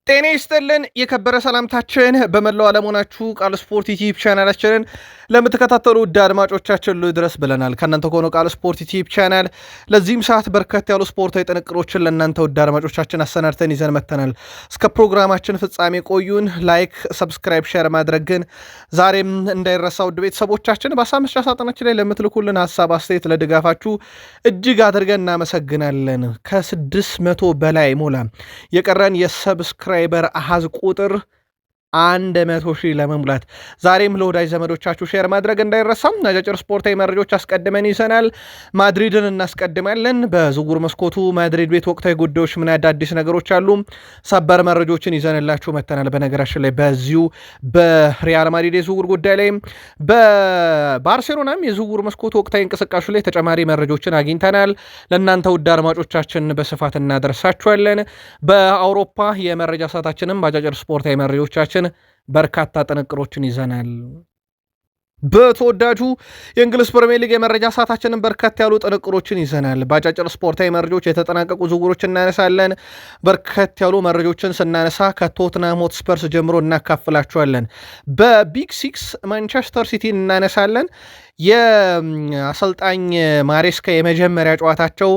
ጤና ይስጥልን የከበረ ሰላምታችን በመላው ዓለም ሆናችሁ ቃል ስፖርት ዩቲዩብ ቻናላችንን ለምትከታተሉ ውድ አድማጮቻችን ድረስ ብለናል። ከእናንተ ከሆነው ቃል ስፖርት ዩቲዩብ ቻናል ለዚህም ሰዓት በርከት ያሉ ስፖርታዊ ጥንቅሮችን ለእናንተ ውድ አድማጮቻችን አሰናድተን ይዘን መጥተናል። እስከ ፕሮግራማችን ፍጻሜ ቆዩን። ላይክ፣ ሰብስክራይብ፣ ሼር ማድረግ ግን ዛሬም እንዳይረሳ። ውድ ቤተሰቦቻችን በሀሳብ መስጫ ሳጥናችን ላይ ለምትልኩልን ሀሳብ፣ አስተያየት ለድጋፋችሁ እጅግ አድርገን እናመሰግናለን። ከ600 በላይ ሞላ የቀረን የሰብስክራይበር አሃዝ ቁጥር 100,000 ለመሙላት ዛሬም ለወዳጅ ዘመዶቻችሁ ሼር ማድረግ እንዳይረሳም። አጫጭር ስፖርታዊ መረጃዎች አስቀድመን ይዘናል። ማድሪድን እናስቀድማለን። በዝውውር መስኮቱ ማድሪድ ቤት ወቅታዊ ጉዳዮች ምን አዳዲስ ነገሮች አሉ? ሰበር መረጃዎችን ይዘንላችሁ መተናል። በነገራችን ላይ በዚሁ በሪያል ማድሪድ የዝውውር ጉዳይ ላይ በባርሴሎናም የዝውውር መስኮቱ ወቅታዊ እንቅስቃሴ ላይ ተጨማሪ መረጃዎችን አግኝተናል። ለእናንተ ውድ አድማጮቻችን በስፋት እናደርሳችኋለን። በአውሮፓ የመረጃ ሰዓታችንም በአጫጭር ስፖርታዊ መረጃዎቻችን በርካታ ጥንቅሮችን ይዘናል። በተወዳጁ የእንግሊዝ ፕሪሚየር ሊግ የመረጃ ሰዓታችንን በርከት ያሉ ጥንቅሮችን ይዘናል። በአጫጭር ስፖርታዊ መረጃዎች የተጠናቀቁ ዝውውሮች እናነሳለን። በርከት ያሉ መረጃዎችን ስናነሳ ከቶትናም ሆትስፐርስ ጀምሮ እናካፍላቸዋለን። በቢግ ሲክስ ማንቸስተር ሲቲን እናነሳለን። የአሰልጣኝ ማሬስካ የመጀመሪያ ጨዋታቸው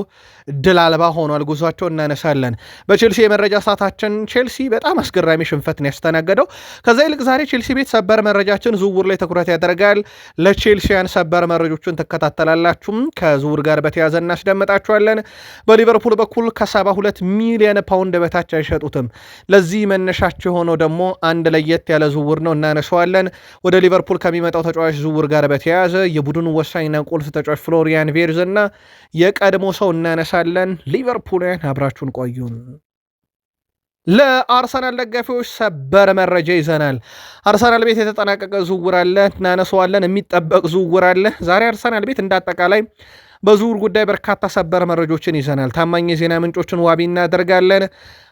ድል አልባ ሆኗል። ጉዟቸው እናነሳለን። በቼልሲ የመረጃ ሰዓታችን ቼልሲ በጣም አስገራሚ ሽንፈትን ያስተናገደው። ከዛ ይልቅ ዛሬ ቼልሲ ቤት ሰበር መረጃችን ዝውውር ላይ ትኩረት ያደርጋል። ለቼልሲያን ሰበር መረጆችን ትከታተላላችሁም። ከዝውውር ጋር በተያዘ እናስደምጣችኋለን። በሊቨርፑል በኩል ከ72 ሚሊዮን ፓውንድ በታች አይሸጡትም። ለዚህ መነሻቸው የሆነው ደግሞ አንድ ለየት ያለ ዝውውር ነው፣ እናነሳዋለን። ወደ ሊቨርፑል ከሚመጣው ተጫዋች ዝውውር ጋር በተያያዘ የቡድኑ ወሳኝና ቁልፍ ተጫዋች ፍሎሪያን ቬርዝ እና የቀድሞ ሰው እናነሳለን። ሊቨርፑልን አብራችሁን ቆዩን። ለአርሰናል ደጋፊዎች ሰበር መረጃ ይዘናል። አርሰናል ቤት የተጠናቀቀ ዝውውር አለ፣ እናነሳዋለን። የሚጠበቅ ዝውውር አለ። ዛሬ አርሰናል ቤት እንዳጠቃላይ በዝውውር ጉዳይ በርካታ ሰበር መረጆችን ይዘናል። ታማኝ የዜና ምንጮችን ዋቢ እናደርጋለን።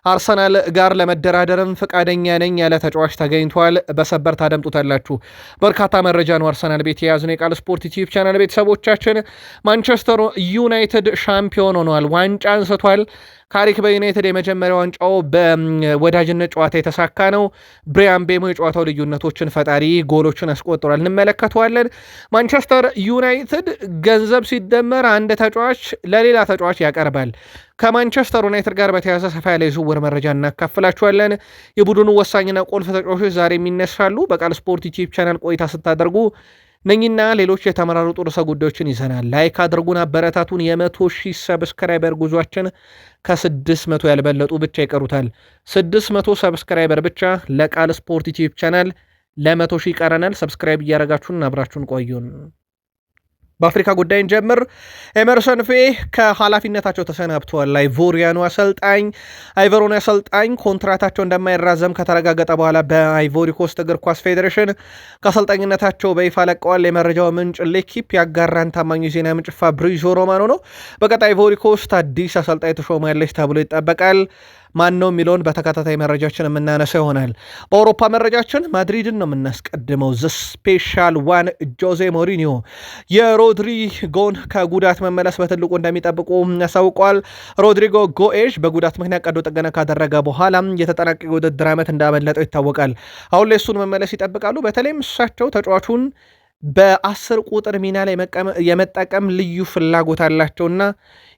አርሰናል ጋር ለመደራደርም ፈቃደኛ ነኝ ያለ ተጫዋች ተገኝቷል። በሰበር ታደምጡታላችሁ። በርካታ መረጃ ነው አርሰናል ቤት የያዝነው። የቃል ስፖርት ዩቲዩብ ቻናል ቤተሰቦቻችን ማንቸስተር ዩናይትድ ሻምፒዮን ሆኗል። ዋንጫ አንስቷል። ካሪክ በዩናይትድ የመጀመሪያ ዋንጫው በወዳጅነት ጨዋታ የተሳካ ነው። ብሪያን ቤሞ የጨዋታው ልዩነቶችን ፈጣሪ ጎሎችን አስቆጥሯል። እንመለከተዋለን። ማንቸስተር ዩናይትድ ገንዘብ ሲደመር አንድ ተጫዋች ለሌላ ተጫዋች ያቀርባል። ከማንቸስተር ዩናይትድ ጋር በተያያዘ ሰፋ ያለ የዝውውር መረጃ እናካፍላችኋለን። የቡድኑ ወሳኝና ቁልፍ ተጫዋቾች ዛሬ የሚነሳሉ። በቃል ስፖርት ዩቲዩብ ቻናል ቆይታ ስታደርጉ ነኝና ሌሎች የተመራረጡ ርዕሰ ጉዳዮችን ይዘናል። ላይክ አድርጉን፣ አበረታቱን። 100,000 ሰብስክራይበር ጉዟችን ከ600 ያልበለጡ ብቻ ይቀሩታል። 600 ሰብስክራይበር ብቻ ለቃል ስፖርት ዩቲዩብ ቻናል ለ100,000 ይቀረናል። ሰብስክራይብ እያደረጋችሁን አብራችሁን ቆዩን። በአፍሪካ ጉዳይን ጀምር ኤመርሰን ፌ ከኃላፊነታቸው ተሰናብተዋል። አይቮሪያኑ አሰልጣኝ ኮንትራታቸው እንደማይራዘም ከተረጋገጠ በኋላ በአይቮሪ ኮስት እግር ኳስ ፌዴሬሽን ከአሰልጣኝነታቸው በይፋ ለቀዋል። የመረጃው ምንጭ ሌኪፕ ያጋራን ታማኙ የዜና ምንጭ ፋብሪዞ ሮማኖ ነው። በቀጣይ አይቮሪ ኮስት አዲስ አሰልጣኝ ትሾማለች ተብሎ ይጠበቃል። ማን ነው የሚለውን በተከታታይ መረጃችን የምናነሳ ይሆናል። በአውሮፓ መረጃችን ማድሪድን ነው የምናስቀድመው። ዘ ስፔሻል ዋን ጆዜ ሞሪኒዮ የሮድሪጎን ከጉዳት መመለስ በትልቁ እንደሚጠብቁ ያሳውቀዋል። ሮድሪጎ ጎኤዥ በጉዳት ምክንያት ቀዶ ጥገና ካደረገ በኋላ የተጠናቀቀ ውድድር ዓመት እንዳመለጠው ይታወቃል። አሁን ላይ እሱን መመለስ ይጠብቃሉ። በተለይም እሳቸው ተጫዋቹን በ10 ቁጥር ሚና ላይ የመጠቀም ልዩ ፍላጎት አላቸውና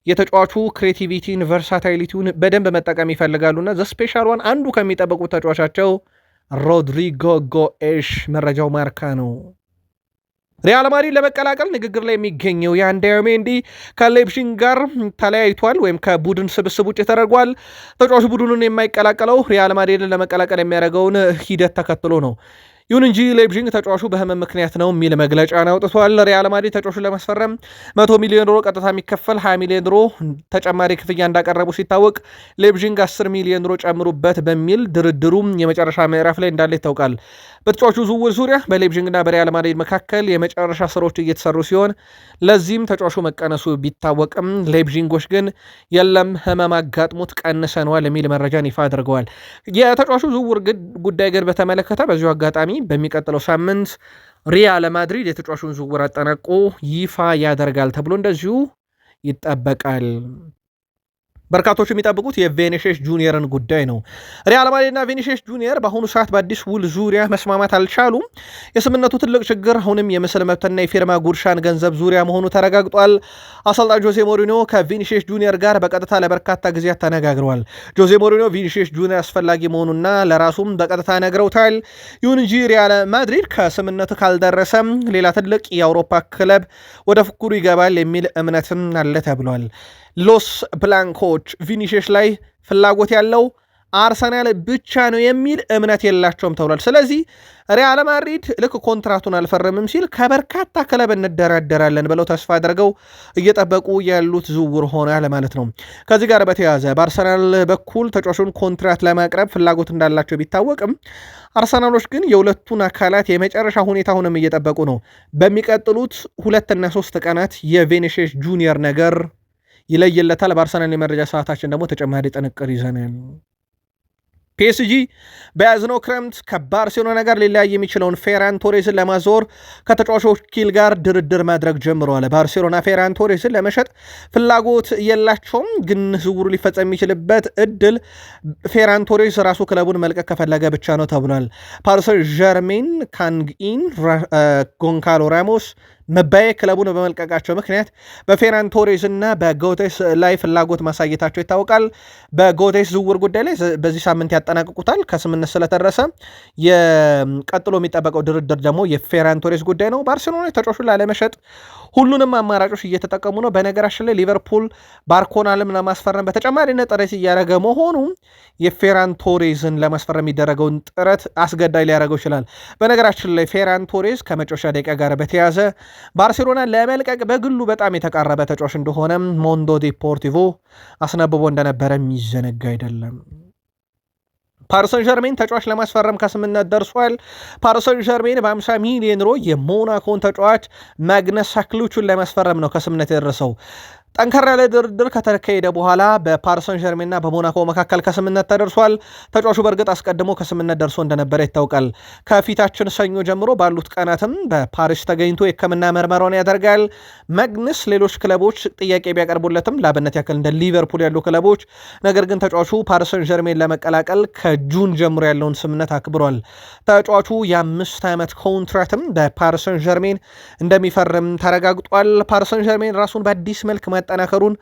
የተጫዋቹ ክሬቲቪቲን ቨርሳታይሊቲውን በደንብ መጠቀም ይፈልጋሉና ዘ ስፔሻል ዋን አንዱ ከሚጠበቁት ተጫዋቻቸው ሮድሪጎ ጎኤሽ መረጃው ማርካ ነው። ሪያል ማድሪድ ለመቀላቀል ንግግር ላይ የሚገኘው የአንዳዮ ሜንዲ ከሌፕሺንግ ጋር ተለያይቷል ወይም ከቡድን ስብስብ ውጭ ተደርጓል። ተጫዋቹ ቡድኑን የማይቀላቀለው ሪያል ማድሪድን ለመቀላቀል የሚያደርገውን ሂደት ተከትሎ ነው። ይሁን እንጂ ሌፕዚግ ተጫዋቹ በህመም ምክንያት ነው የሚል መግለጫን አውጥቷል። ሪያል ማድሪድ ተጫዋቹን ለማስፈረም 100 ሚሊዮን ዩሮ ቀጥታ የሚከፈል 20 ሚሊዮን ዩሮ ተጨማሪ ክፍያ እንዳቀረቡ ሲታወቅ ሌፕዚግ 10 ሚሊዮን ዩሮ ጨምሩበት በሚል ድርድሩ የመጨረሻ ምዕራፍ ላይ እንዳለ ይታወቃል። በተጫዋቹ ዝውውር ዙሪያ በሌፕዚግና በሪያል ማድሪድ መካከል የመጨረሻ ስራዎች እየተሰሩ ሲሆን ለዚህም ተጫዋቹ መቀነሱ ቢታወቅም ሌፕዚጎች ግን የለም ህመም አጋጥሞት ቀንሰነዋል የሚል መረጃን ይፋ አድርገዋል። የተጫዋቹ ዝውውር ጉዳይ ግን በተመለከተ በዚሁ አጋጣሚ በሚቀጥለው ሳምንት ሪያል ማድሪድ የተጫዋቹን ዝውውር አጠናቆ ይፋ ያደርጋል ተብሎ እንደዚሁ ይጠበቃል። በርካቶች የሚጠብቁት የቪኒሺየስ ጁኒየርን ጉዳይ ነው። ሪያል ማድሪድና ቪኒሺየስ ጁኒየር በአሁኑ ሰዓት በአዲስ ውል ዙሪያ መስማማት አልቻሉም። የስምነቱ ትልቅ ችግር አሁንም የምስል መብትና የፊርማ ጉርሻን ገንዘብ ዙሪያ መሆኑ ተረጋግጧል። አሰልጣኝ ጆዜ ሞሪኒዮ ከቪኒሺየስ ጁኒየር ጋር በቀጥታ ለበርካታ ጊዜያት ተነጋግረዋል። ጆዜ ሞሪኒዮ ቪኒሺየስ ጁኒየር አስፈላጊ መሆኑና ለራሱም በቀጥታ ነግረውታል። ይሁን እንጂ ሪያል ማድሪድ ከስምነቱ ካልደረሰም ሌላ ትልቅ የአውሮፓ ክለብ ወደ ፉክሩ ይገባል የሚል እምነትም አለ ተብሏል። ሎስ ብላንኮች ቪኒሺየስ ላይ ፍላጎት ያለው አርሰናል ብቻ ነው የሚል እምነት የላቸውም ተብሏል። ስለዚህ ሪያል ማድሪድ ልክ ኮንትራቱን አልፈረምም ሲል ከበርካታ ክለብ እንደራደራለን ብለው ተስፋ አድርገው እየጠበቁ ያሉት ዝውውር ሆኗል ማለት ነው። ከዚህ ጋር በተያያዘ በአርሰናል በኩል ተጫዋቹን ኮንትራት ለማቅረብ ፍላጎት እንዳላቸው ቢታወቅም አርሰናሎች ግን የሁለቱን አካላት የመጨረሻ ሁኔታውንም እየጠበቁ ነው። በሚቀጥሉት 2-3 ቀናት የቪኒሺየስ ጁኒየር ነገር ይለይለታል። በአርሰናል የመረጃ ሰዓታችን ደግሞ ተጨማሪ ጥንቅር ይዘናል። ፒኤስጂ በያዝነው ክረምት ከባርሴሎና ጋር ሊለያይ የሚችለውን ፌራን ቶሬስን ለማዞር ከተጫዋቾች ወኪል ጋር ድርድር ማድረግ ጀምረዋል። ባርሴሎና ፌራን ቶሬስን ለመሸጥ ፍላጎት የላቸውም፣ ግን ዝውውሩ ሊፈጸም የሚችልበት እድል ፌራን ቶሬስ ራሱ ክለቡን መልቀቅ ከፈለገ ብቻ ነው ተብሏል። ፓሪስ ዠርሜን፣ ካንግኢን፣ ጎንካሎ ራሞስ መባዬ ክለቡን በመልቀቃቸው ምክንያት በፌራን ቶሬስ እና በጎቴስ ላይ ፍላጎት ማሳየታቸው ይታወቃል። በጎቴስ ዝውውር ጉዳይ ላይ በዚህ ሳምንት ያጠናቅቁታል ከስምነት ስለተደረሰ። የቀጥሎ የሚጠበቀው ድርድር ደግሞ የፌራን ቶሬስ ጉዳይ ነው። ባርሴሎና ተጫዋቹን ላለመሸጥ ሁሉንም አማራጮች እየተጠቀሙ ነው። በነገራችን ላይ ሊቨርፑል ባርኮላንም ለማስፈረም በተጨማሪነት ጥረት እያደረገ መሆኑ የፌራን ቶሬስን ለማስፈረም የሚደረገውን ጥረት አስገዳጅ ሊያደርገው ይችላል። በነገራችን ላይ ፌራን ቶሬስ ከመጨረሻ ደቂቃ ጋር በተያዘ ባርሴሎና ለመልቀቅ በግሉ በጣም የተቃረበ ተጫዋች እንደሆነ ሞንዶ ዲፖርቲቮ አስነብቦ እንደነበረ የሚዘነጋ አይደለም። ፓሪሰን ዠርሜን ተጫዋች ለማስፈረም ከስምነት ደርሷል። ፓሪሰን ዠርሜን በ50 ሚሊዮን ዩሮ የሞናኮን ተጫዋች ማግነስ ሳክሉቹን ለማስፈረም ነው ከስምነት የደረሰው። ጠንከር ያለ ድርድር ከተካሄደ በኋላ በፓሪሰን ዠርሜንና በሞናኮ መካከል ከስምነት ተደርሷል። ተጫዋቹ በእርግጥ አስቀድሞ ከስምነት ደርሶ እንደነበረ ይታወቃል። ከፊታችን ሰኞ ጀምሮ ባሉት ቀናትም በፓሪስ ተገኝቶ የሕክምና ምርመራውን ያደርጋል። ማግነስ ሌሎች ክለቦች ጥያቄ ቢያቀርቡለትም ለአብነት ያክል እንደ ሊቨርፑል ያሉ ክለቦች፣ ነገር ግን ተጫዋቹ ፓሪሰን ዠርሜን ለመቀላቀል ከጁን ጀምሮ ያለውን ስምነት አክብሯል። ተጫዋቹ የ5 ዓመት ኮንትራትም በፓሪሰን ዠርሜን እንደሚፈርም ተረጋግጧል። ፓሪሰን ዠርሜን ራሱን በአዲስ መልክ ማጠናከሩን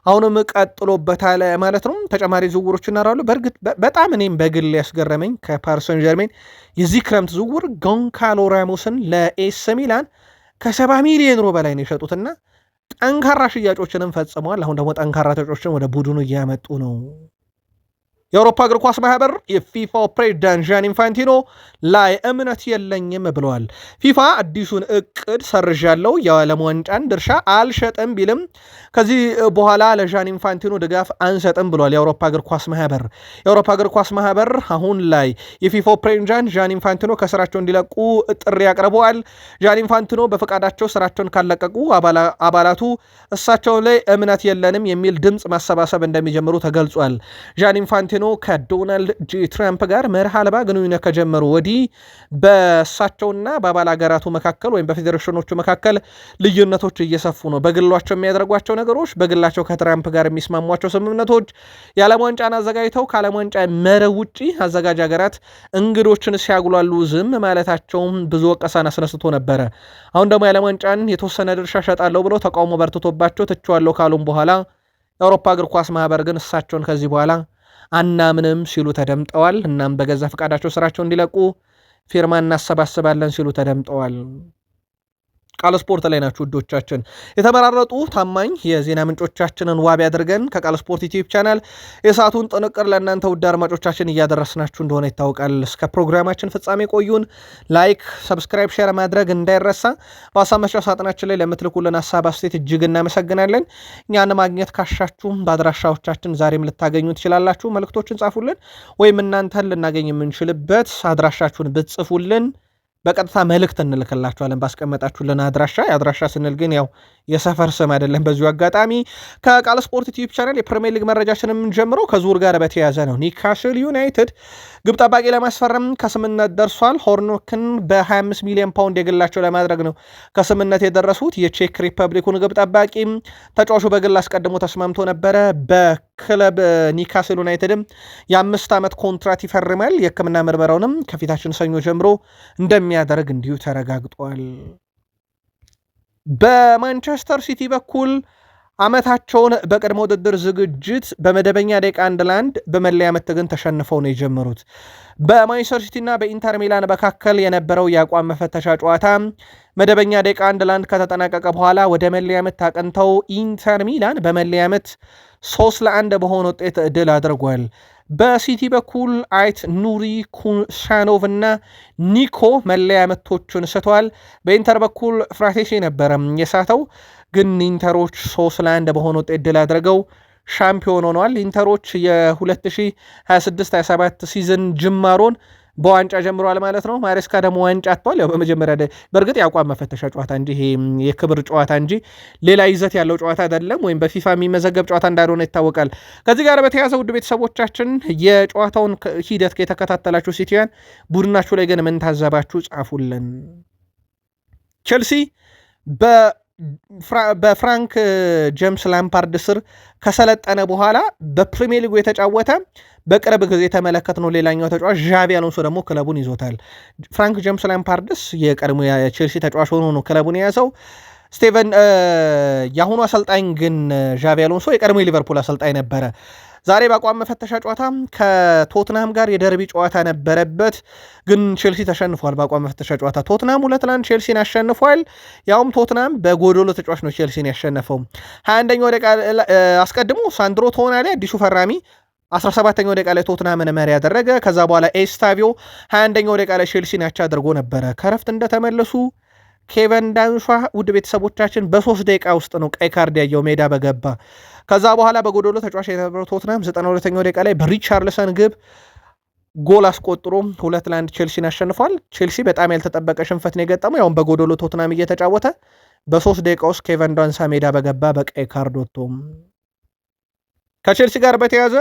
አሁንም ቀጥሎበታል ማለት ነው። ተጨማሪ ዝውውሮች እናራሉ። በእርግጥ በጣም እኔም በግል ያስገረመኝ ከፓሪሰን ዠርሜን የዚህ ክረምት ዝውውር ጎንካሎ ራሞስን ለኤስ ሚላን ከ70 ሚሊዮን ዩሮ በላይ ነው የሸጡትና ጠንካራ ሽያጮችንም ፈጽመዋል። አሁን ደግሞ ጠንካራ ተጫዋቾችን ወደ ቡድኑ እያመጡ ነው። የአውሮፓ እግር ኳስ ማህበር የፊፋው ፕሬዚዳንት ዣን ኢንፋንቲኖ ላይ እምነት የለኝም ብለዋል። ፊፋ አዲሱን እቅድ ሰርዣለው፣ የዓለም ዋንጫን ድርሻ አልሸጥም ቢልም ከዚህ በኋላ ለዣን ኢንፋንቲኖ ድጋፍ አንሰጥም ብሏል። የአውሮፓ እግር ኳስ ማህበር የአውሮፓ እግር ኳስ ማህበር አሁን ላይ የፊፋው ፕሬዚዳንት ዣን ኢንፋንቲኖ ከስራቸው እንዲለቁ ጥሪ አቅርበዋል። ዣን ኢንፋንቲኖ በፈቃዳቸው ስራቸውን ካለቀቁ አባላቱ እሳቸው ላይ እምነት የለንም የሚል ድምፅ ማሰባሰብ እንደሚጀምሩ ተገልጿል። ዣን ኢንፋንቲኖ ከዶናልድ ጂ ትራምፕ ጋር መርህ አልባ ግንኙነት ከጀመሩ ወዲህ በእሳቸውና በአባል ሀገራቱ መካከል ወይም በፌዴሬሽኖቹ መካከል ልዩነቶች እየሰፉ ነው። በግሏቸው የሚያደርጓቸው ነገሮች፣ በግላቸው ከትራምፕ ጋር የሚስማሟቸው ስምምነቶች፣ የዓለም ዋንጫን አዘጋጅተው ከዓለም ዋንጫ መርህ ውጪ አዘጋጅ ሀገራት እንግዶችን ሲያጉላሉ ዝም ማለታቸውም ብዙ ወቀሳን አስነስቶ ነበረ። አሁን ደግሞ የዓለም ዋንጫን የተወሰነ ድርሻ ሸጣለሁ ብለው ተቃውሞ በርትቶባቸው ትቼዋለሁ ካሉም በኋላ የአውሮፓ እግር ኳስ ማህበር ግን እሳቸውን ከዚህ በኋላ አናምንም ሲሉ ተደምጠዋል። እናም በገዛ ፈቃዳቸው ስራቸው እንዲለቁ ፊርማ እናሰባስባለን ሲሉ ተደምጠዋል። ቃል ስፖርት ላይ ናችሁ ውዶቻችን። የተመራረጡ ታማኝ የዜና ምንጮቻችንን ዋቢ አድርገን ከቃል ስፖርት ዩቲዩብ ቻናል የሰዓቱን ጥንቅር ለእናንተ ውድ አድማጮቻችን እያደረስናችሁ እንደሆነ ይታወቃል። እስከ ፕሮግራማችን ፍጻሜ ቆዩን። ላይክ፣ ሰብስክራይብ፣ ሼር ማድረግ እንዳይረሳ። በሀሳብ መስጫ ሳጥናችን ላይ ለምትልኩልን ሀሳብ አስተያየት እጅግ እናመሰግናለን። እኛን ማግኘት ካሻችሁም በአድራሻዎቻችን ዛሬም ልታገኙ ትችላላችሁ። መልእክቶችን ጻፉልን፣ ወይም እናንተን ልናገኝ የምንችልበት አድራሻችሁን ብትጽፉልን በቀጥታ መልእክት እንልክላችኋለን ባስቀመጣችሁልን አድራሻ። የአድራሻ ስንል ግን ያው የሰፈር ስም አይደለም። በዚሁ አጋጣሚ ከቃል ስፖርት ዩቲዩብ ቻናል የፕሪሚየር ሊግ መረጃችን የምንጀምረው ከዙር ጋር በተያያዘ ነው። ኒውካስል ዩናይትድ ግብ ጠባቂ ለማስፈረም ከስምነት ደርሷል። ሆርኖክን በ25 ሚሊዮን ፓውንድ የግላቸው ለማድረግ ነው ከስምነት የደረሱት። የቼክ ሪፐብሊኩን ግብ ጠባቂ ተጫዋቹ በግል አስቀድሞ ተስማምቶ ነበረ። ክለብ ኒካስል ዩናይትድም የ5 ዓመት ኮንትራት ይፈርማል። የሕክምና ምርመራውንም ከፊታችን ሰኞ ጀምሮ እንደሚያደርግ እንዲሁ ተረጋግጧል። በማንቸስተር ሲቲ በኩል ዓመታቸውን በቅድመ ውድድር ዝግጅት በመደበኛ ደቂቃ 1-1 በመለያ ምት ግን ተሸንፈው ነው የጀመሩት። በማንቸስተር ሲቲና በኢንተር ሚላን መካከል የነበረው የአቋም መፈተሻ ጨዋታ መደበኛ ደቂቃ 1-1 ከተጠናቀቀ በኋላ ወደ መለያ ምት አቅንተው ኢንተር ሚላን በመለያ ምት 3-1 በሆነ ውጤት ድል አድርጓል። በሲቲ በኩል አይት ኑሪ ኩንሻኖቭ እና ኒኮ መለያ ምቶችን ስቷል። በኢንተር በኩል ፍራቴሴ ነበረ የሳተው፣ ግን ኢንተሮች 3-1 በሆነ ውጤት ድል አድርገው ሻምፒዮን ሆነዋል። ኢንተሮች የ2026/27 ሲዝን ጅማሮን በዋንጫ ጀምሯል ማለት ነው። ማሬስካ ደግሞ ዋንጫ አጥቷል። ያው በመጀመሪያ በእርግጥ የአቋም መፈተሻ ጨዋታ እንጂ ይሄ የክብር ጨዋታ እንጂ ሌላ ይዘት ያለው ጨዋታ አይደለም፣ ወይም በፊፋ የሚመዘገብ ጨዋታ እንዳልሆነ ይታወቃል። ከዚህ ጋር በተያያዘ ውድ ቤተሰቦቻችን የጨዋታውን ሂደት የተከታተላችሁ ሲቲያን ቡድናችሁ ላይ ግን ምን ታዘባችሁ? ጻፉልን። ቼልሲ በፍራንክ ጄምስ ላምፓርድ ስር ከሰለጠነ በኋላ በፕሪሚየር ሊጉ የተጫወተ በቅርብ ጊዜ የተመለከትነው ሌላኛው ተጫዋች ዣቪ አሎንሶ ደግሞ ክለቡን ይዞታል። ፍራንክ ጄምስ ላምፓርድስ የቀድሞ የቼልሲ ተጫዋች ሆኖ ነው ክለቡን የያዘው። የአሁኑ አሰልጣኝ ግን ዣቪ አሎንሶ የቀድሞ የሊቨርፑል አሰልጣኝ ነበረ። ዛሬ በአቋም መፈተሻ ጨዋታ ከቶትናም ጋር የደርቢ ጨዋታ ነበረበት፣ ግን ቼልሲ ተሸንፏል። በአቋም መፈተሻ ጨዋታ ቶትናም 2-1 ቼልሲን አሸንፏል። ያውም ቶትናም በጎዶሎ ተጫዋች ነው ቼልሲን ያሸነፈው። 21ኛው ደቂቃ አስቀድሞ ሳንድሮ ቶናሊ አዲሱ ፈራሚ 17ኛው ደቂቃ ላይ ቶትናምን መሪ ያደረገ። ከዛ በኋላ ኤስታቪዮ 21ኛው ደቂቃ ላይ ቼልሲን ያቻ አድርጎ ነበረ። ከረፍት እንደተመለሱ ኬቨን ዳንሷ ውድ ቤተሰቦቻችን በ3 ደቂቃ ውስጥ ነው ቀይ ካርድ ያየው ሜዳ በገባ። ከዛ በኋላ በጎዶሎ ተጫዋች የነበረው ቶትናም 92ኛው ደቂቃ ላይ በሪቻርልሰን ግብ ጎል አስቆጥሮ 2-1 ቼልሲን አሸንፏል። ቼልሲ በጣም ያልተጠበቀ ሽንፈት ነው የገጠመው። ያውም በጎዶሎ ቶትናም እየተጫወተ በ3 ደቂቃ ውስጥ ኬቨን ዳንሳ ሜዳ በገባ በቀይ ካርድ ወጥቶ። ከቼልሲ ጋር በተያያዘ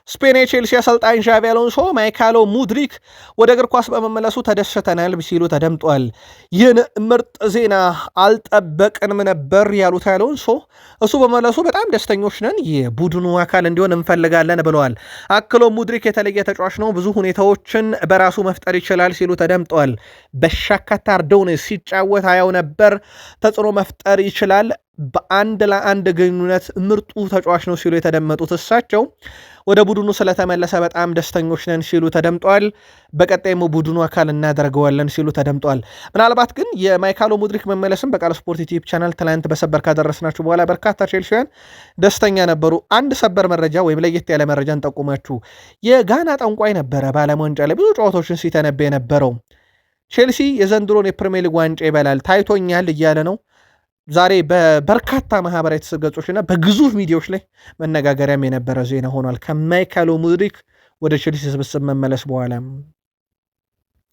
ስፔን የቼልሲ አሰልጣኝ ዣቪ አሎንሶ ማይካሎ ሙድሪክ ወደ እግር ኳስ በመመለሱ ተደስተናል ሲሉ ተደምጧል። ይህን ምርጥ ዜና አልጠበቅንም ነበር ያሉት አሎንሶ እሱ በመመለሱ በጣም ደስተኞች ነን፣ የቡድኑ አካል እንዲሆን እንፈልጋለን ብለዋል። አክሎ ሙድሪክ የተለየ ተጫዋች ነው፣ ብዙ ሁኔታዎችን በራሱ መፍጠር ይችላል ሲሉ ተደምጧል። በሻካታር ዶኔትስክ ሲጫወት አየው ነበር፣ ተጽዕኖ መፍጠር ይችላል፣ በአንድ ለአንድ ግንኙነት ምርጡ ተጫዋች ነው ሲሉ የተደመጡት እሳቸው ወደ ቡድኑ ስለተመለሰ በጣም ደስተኞች ነን ሲሉ ተደምጧል። በቀጣይም ቡድኑ አካል እናደርገዋለን ሲሉ ተደምጧል። ምናልባት ግን የማይካሎ ሙድሪክ መመለስም በቃል ስፖርት ዩቲዩብ ቻናል ትላንት በሰበር ካደረስናችሁ በኋላ በርካታ ቼልሲያን ደስተኛ ነበሩ። አንድ ሰበር መረጃ ወይም ለየት ያለ መረጃ እንጠቁማችሁ። የጋና ጠንቋይ ነበረ በዓለም ዋንጫ ላይ ብዙ ጨዋታዎችን ሲተነበ የነበረው ቼልሲ የዘንድሮን የፕሪሚየር ሊግ ዋንጫ ይበላል ታይቶኛል እያለ ነው። ዛሬ በበርካታ ማህበራዊ ትስስር ገጾችና በግዙፍ ሚዲያዎች ላይ መነጋገሪያም የነበረ ዜና ሆኗል። ከማይካሎ ሙድሪክ ወደ ቼልሲ ስብስብ መመለስ በኋላ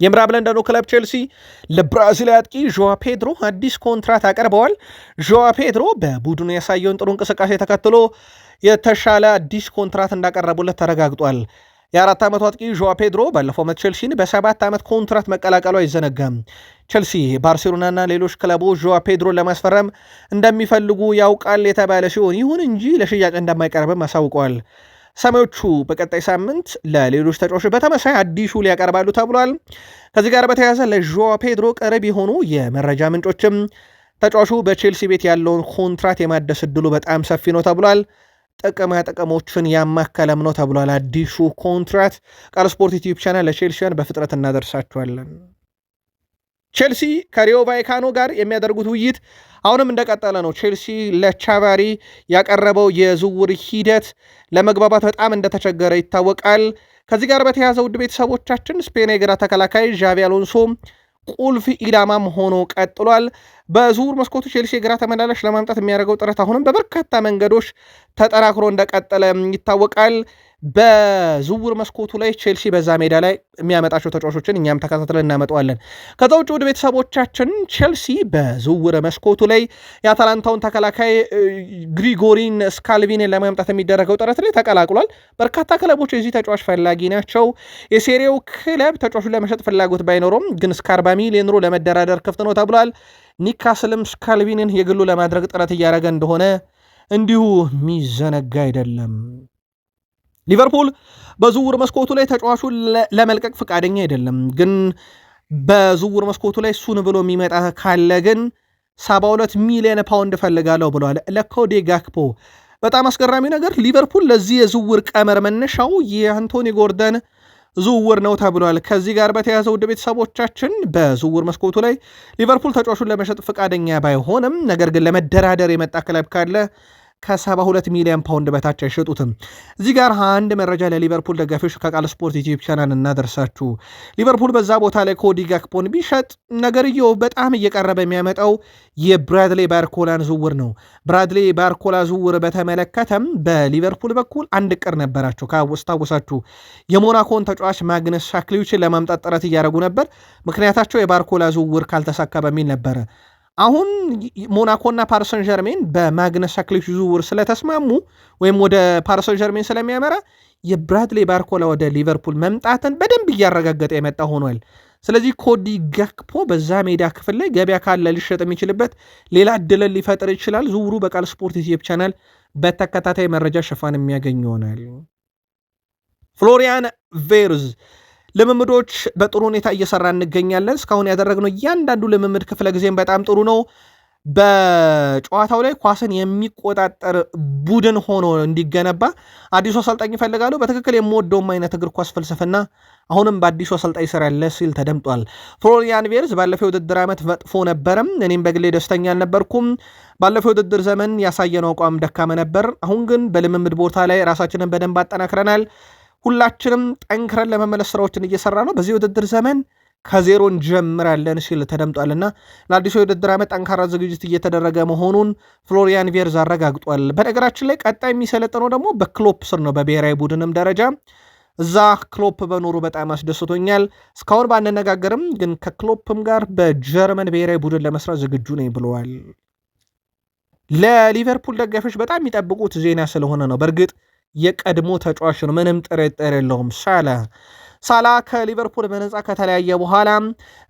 የምዕራብ ለንደኑ ክለብ ቼልሲ ለብራዚል አጥቂ ዦዋ ፔድሮ አዲስ ኮንትራት አቀርበዋል። ዦዋ ፔድሮ በቡድኑ ያሳየውን ጥሩ እንቅስቃሴ ተከትሎ የተሻለ አዲስ ኮንትራት እንዳቀረቡለት ተረጋግጧል። የ4 ዓመቱ አጥቂ ዦዋ ፔድሮ ባለፈው ዓመት ቼልሲን በ7 ዓመት ኮንትራት መቀላቀሉ አይዘነጋም። ቼልሲ፣ ባርሴሎናና ሌሎች ክለቦች ዦዋ ፔድሮን ለማስፈረም እንደሚፈልጉ ያውቃል የተባለ ሲሆን ይሁን እንጂ ለሽያጭ እንደማይቀርብም አሳውቀዋል። ሰማዮቹ በቀጣይ ሳምንት ለሌሎች ተጫዋቾች በተመሳይ አዲሱ ሊያቀርባሉ ተብሏል። ከዚህ ጋር በተያያዘ ለዦዋ ፔድሮ ቅርብ የሆኑ የመረጃ ምንጮችም ተጫዋቹ በቼልሲ ቤት ያለውን ኮንትራት የማደስ ዕድሉ በጣም ሰፊ ነው ተብሏል። ጥቅማ ጥቅሞችን ያማከለም ነው ተብሏል። አዲሱ ኮንትራት ቃል ስፖርት ዩቲዩብ ቻናል ለቼልሲያን በፍጥነት እናደርሳቸዋለን። ቼልሲ ከሪዮ ቫይካኖ ጋር የሚያደርጉት ውይይት አሁንም እንደቀጠለ ነው። ቼልሲ ለቻቫሪ ያቀረበው የዝውውር ሂደት ለመግባባት በጣም እንደተቸገረ ይታወቃል። ከዚህ ጋር በተያያዘ ውድ ቤተሰቦቻችን ስፔን የግራ ተከላካይ ዣቪ አሎንሶ ቁልፍ ኢላማም ሆኖ ቀጥሏል። በዝውውር መስኮቱ ቼልሲ የግራ ተመላላሽ ለማምጣት የሚያደርገው ጥረት አሁንም በበርካታ መንገዶች ተጠናክሮ እንደቀጠለ ይታወቃል። በዝውውር መስኮቱ ላይ ቼልሲ በዛ ሜዳ ላይ የሚያመጣቸው ተጫዋቾችን እኛም ተከታትለን እናመጣዋለን። ከዛ ውጭ ወደ ቤተሰቦቻችን ቼልሲ በዝውውር መስኮቱ ላይ የአታላንታውን ተከላካይ ግሪጎሪን ስካልቪንን ለማምጣት የሚደረገው ጥረት ላይ ተቀላቅሏል። በርካታ ክለቦች የዚህ ተጫዋች ፈላጊ ናቸው። የሴሪው ክለብ ተጫዋቹን ለመሸጥ ፍላጎት ባይኖረውም ግን እስከ 40 ሚሊዮን ዩሮ ለመደራደር ክፍት ነው ተብሏል። ኒካስልም ስካልቪንን የግሉ ለማድረግ ጥረት እያደረገ እንደሆነ እንዲሁ የሚዘነጋ አይደለም። ሊቨርፑል በዝውውር መስኮቱ ላይ ተጫዋቹን ለመልቀቅ ፈቃደኛ አይደለም። ግን በዝውውር መስኮቱ ላይ እሱን ብሎ የሚመጣ ካለ ግን 72 ሚሊዮን ፓውንድ ፈልጋለሁ ብለዋል ለኮዲ ጋክፖ። በጣም አስገራሚ ነገር ሊቨርፑል ለዚህ የዝውውር ቀመር መነሻው የአንቶኒ ጎርደን ዝውውር ነው ተብሏል። ከዚህ ጋር በተያያዘ ውድ ቤተሰቦቻችን በዝውውር መስኮቱ ላይ ሊቨርፑል ተጫዋቹን ለመሸጥ ፈቃደኛ ባይሆንም ነገር ግን ለመደራደር የመጣ ክለብ ካለ ከ72 ሚሊዮን ፓውንድ በታች አይሸጡትም። እዚህ ጋር አንድ መረጃ ለሊቨርፑል ደጋፊዎች ከቃል ስፖርት ዩቲዩብ ቻናል እናደርሳችሁ። ሊቨርፑል በዛ ቦታ ላይ ኮዲ ጋክፖን ቢሸጥ ነገርየው በጣም እየቀረበ የሚያመጣው የብራድሌ ባርኮላን ዝውውር ነው። ብራድሌ ባርኮላ ዝውውር በተመለከተም በሊቨርፑል በኩል አንድ ቅር ነበራቸው። ካስታወሳችሁ የሞናኮን ተጫዋች ማግነስ ሻክሊዎችን ለማምጣት ጥረት እያደረጉ ነበር። ምክንያታቸው የባርኮላ ዝውውር ካልተሳካ በሚል ነበረ። አሁን ሞናኮና ፓሪሰን ጀርሜን በማግነስ ሻክሊዎች ዝውውር ስለተስማሙ ወይም ወደ ፓሪሰን ጀርሜን ስለሚያመራ የብራድሌ ባርኮላ ወደ ሊቨርፑል መምጣትን በደንብ እያረጋገጠ የመጣ ሆኗል። ስለዚህ ኮዲ ጋክፖ በዛ ሜዳ ክፍል ላይ ገበያ ካለ ሊሸጥ የሚችልበት ሌላ እድልን ሊፈጥር ይችላል። ዝውውሩ በቃል ስፖርት ዩቲዩብ ቻናል በተከታታይ መረጃ ሽፋን የሚያገኝ ይሆናል። ፍሎሪያን ቬርዝ ልምምዶች በጥሩ ሁኔታ እየሰራ እንገኛለን። እስካሁን ያደረግነው እያንዳንዱ ልምምድ ክፍለ ጊዜም በጣም ጥሩ ነው። በጨዋታው ላይ ኳስን የሚቆጣጠር ቡድን ሆኖ እንዲገነባ አዲሱ አሰልጣኝ ይፈልጋሉ። በትክክል የምወደውም አይነት እግር ኳስ ፍልስፍና አሁንም በአዲሱ አሰልጣኝ ስር ያለ ሲል ተደምጧል። ፍሎሪያን ቬርዝ ባለፈው የውድድር ዓመት መጥፎ ነበረም፣ እኔም በግሌ ደስተኛ አልነበርኩም። ባለፈው የውድድር ዘመን ያሳየነው አቋም ደካማ ነበር። አሁን ግን በልምምድ ቦታ ላይ ራሳችንን በደንብ አጠናክረናል። ሁላችንም ጠንክረን ለመመለስ ስራዎችን እየሰራ ነው። በዚህ ውድድር ዘመን ከዜሮ እንጀምራለን ሲል ተደምጧልና ለአዲሱ የውድድር ዓመት ጠንካራ ዝግጅት እየተደረገ መሆኑን ፍሎሪያን ቬርዝ አረጋግጧል። በነገራችን ላይ ቀጣይ የሚሰለጥነው ደግሞ በክሎፕ ስር ነው። በብሔራዊ ቡድንም ደረጃ እዛ ክሎፕ በኖሩ በጣም አስደስቶኛል። እስካሁን ባንነጋገርም ግን ከክሎፕም ጋር በጀርመን ብሔራዊ ቡድን ለመስራት ዝግጁ ነኝ ብለዋል። ለሊቨርፑል ደጋፊዎች በጣም የሚጠብቁት ዜና ስለሆነ ነው። በእርግጥ የቀድሞ ተጫዋች ነው፣ ምንም ጥርጥር የለውም። ሳላ ከሊቨርፑል በነፃ ከተለያየ በኋላ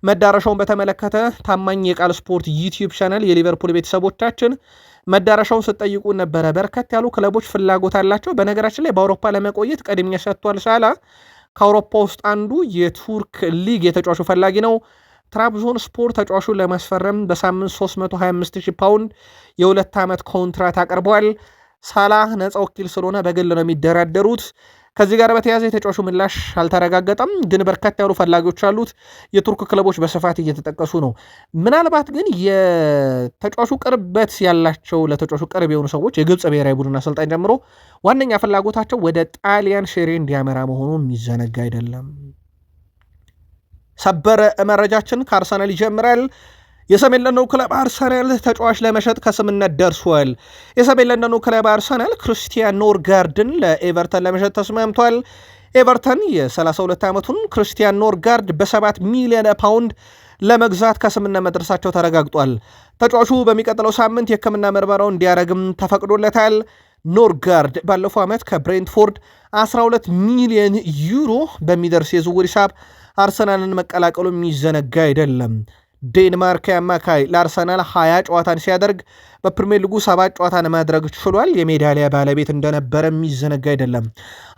መዳረሻውን በተመለከተ ታማኝ የቃል ስፖርት ዩቲዩብ ቻናል የሊቨርፑል ቤተሰቦቻችን መዳረሻውን ስትጠይቁ ነበረ። በርከት ያሉ ክለቦች ፍላጎት አላቸው። በነገራችን ላይ በአውሮፓ ለመቆየት ቅድሚያ ሰጥቷል። ሳላ ከአውሮፓ ውስጥ አንዱ የቱርክ ሊግ የተጫዋቹ ፈላጊ ነው። ትራብዞን ስፖርት ተጫዋቹን ለማስፈረም በሳምንት 325,000 ፓውንድ የ2 ዓመት ኮንትራት አቅርበዋል። ሳላህ ነፃ ወኪል ስለሆነ በግል ነው የሚደራደሩት። ከዚህ ጋር በተያያዘ የተጫዋቹ ምላሽ አልተረጋገጠም፣ ግን በርካታ ያሉ ፈላጊዎች አሉት። የቱርክ ክለቦች በስፋት እየተጠቀሱ ነው። ምናልባት ግን የተጫዋቹ ቅርበት ያላቸው ለተጫዋቹ ቅርብ የሆኑ ሰዎች የግብፅ ብሔራዊ ቡድን አሰልጣኝ ጀምሮ ዋነኛ ፍላጎታቸው ወደ ጣሊያን ሴሪ እንዲያመራ መሆኑ የሚዘነጋ አይደለም። ሰበር መረጃችን ከአርሰናል ይጀምራል። የሰሜን ለንደኑ ክለብ አርሰናል ተጫዋች ለመሸጥ ከስምነት ደርሷል። የሰሜን ለንደኑ ክለብ አርሰናል ክርስቲያን ኖርጋርድን ለኤቨርተን ለመሸጥ ተስማምቷል። ኤቨርተን የ32 ዓመቱን ክርስቲያን ኖርጋርድ በ7 ሚሊዮን ፓውንድ ለመግዛት ከስምነት መድረሳቸው ተረጋግጧል። ተጫዋቹ በሚቀጥለው ሳምንት የሕክምና ምርመራው እንዲያደርግም ተፈቅዶለታል። ኖርጋርድ ባለፈው ዓመት ከብሬንትፎርድ 12 ሚሊዮን ዩሮ በሚደርስ የዝውውር ሂሳብ አርሰናልን መቀላቀሉ የሚዘነጋ አይደለም። ዴንማርክ አማካይ ለአርሰናል 20 ጨዋታን ሲያደርግ በፕሪሚየር ሊጉ 7 ጨዋታን ማድረግ ችሏል። የሜዳሊያ ባለቤት እንደነበረ የሚዘነጋ አይደለም።